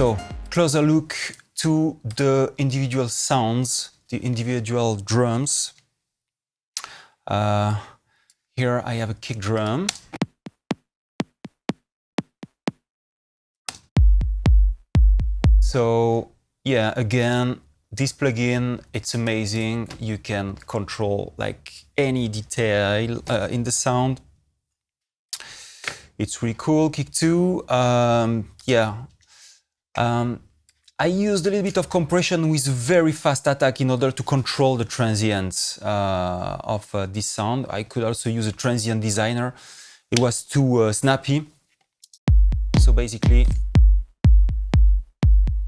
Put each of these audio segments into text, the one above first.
So, closer look to the individual sounds, the individual drums. Here I have a kick drum. So yeah, again, this plugin, it's amazing. You can control like any detail in the sound. It's really cool. Kick 2, I used a little bit of compression with very fast attack in order to control the transients of this sound. I could also use a transient designer. It was too snappy. So basically,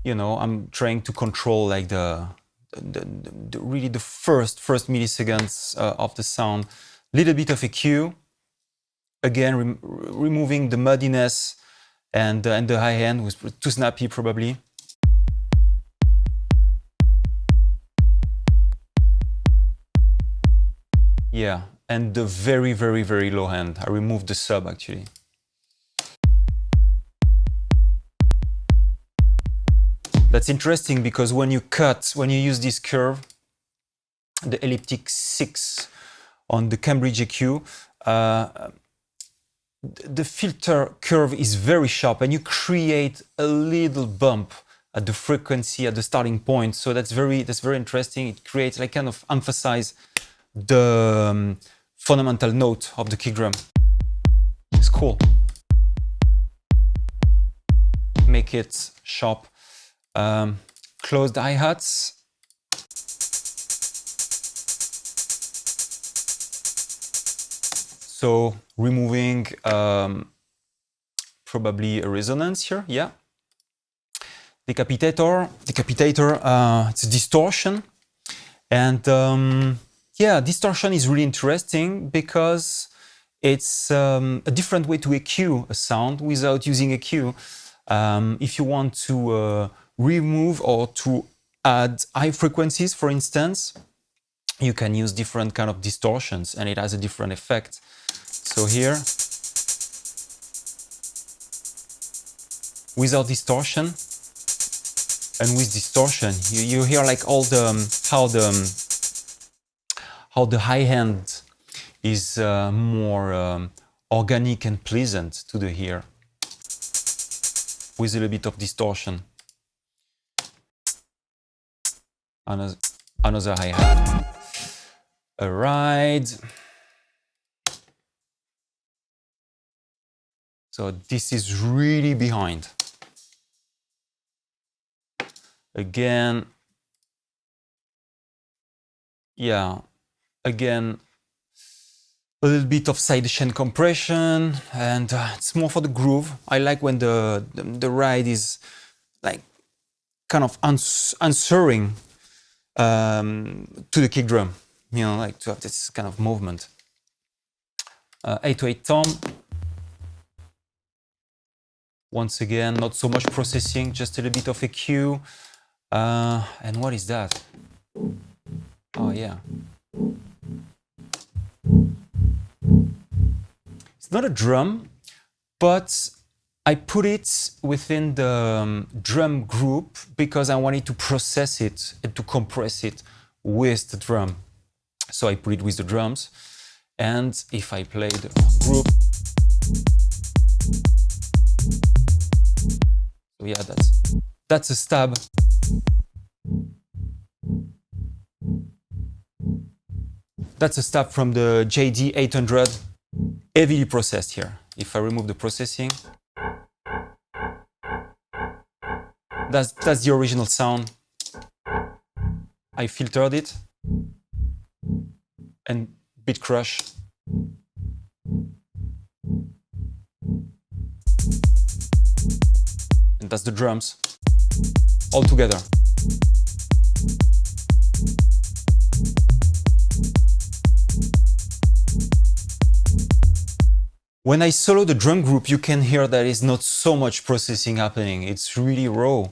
you know, I'm trying to control like really the first milliseconds of the sound. Little bit of EQ. Again, removing the muddiness and the high end was too snappy probably. Yeah, and the very, very, very low end. I removed the sub actually. That's interesting because when you use this curve, the elliptic 6 on the Cambridge EQ, the filter curve is very sharp and you create a little bump at the frequency at the starting point. So that's very interesting. It creates like kind of emphasize the fundamental note of the kick drum. It's cool. Make it sharp. Close the hi-hats. So removing probably a resonance here, yeah. Decapitator, it's a distortion. And yeah, distortion is really interesting because it's a different way to EQ a sound without using EQ. If you want to remove or to add high frequencies, for instance, you can use different kind of distortions and it has a different effect. So here, without distortion and with distortion, you hear like all how the high end is more organic and pleasant to the ear with a little bit of distortion. Another hi-hat. A ride. So this is really behind. Again, yeah, again, a little bit of sidechain compression, and it's more for the groove. I like when the ride is like kind of answering to the kick drum, you know, like to have this kind of movement. 808 tom. Once again, not so much processing, just a little bit of EQ. And what is that? Oh yeah. It's not a drum, but I put it within the drum group because I wanted to process it and to compress it with the drum. So I put it with the drums. And if I play the group, so yeah, that's a stab. That's a stab from the JD 800, heavily processed here. If I remove the processing, that's the original sound. I filtered it and bit crush. And that's the drums all together. When I solo the drum group, you can hear there is not so much processing happening. It's really raw.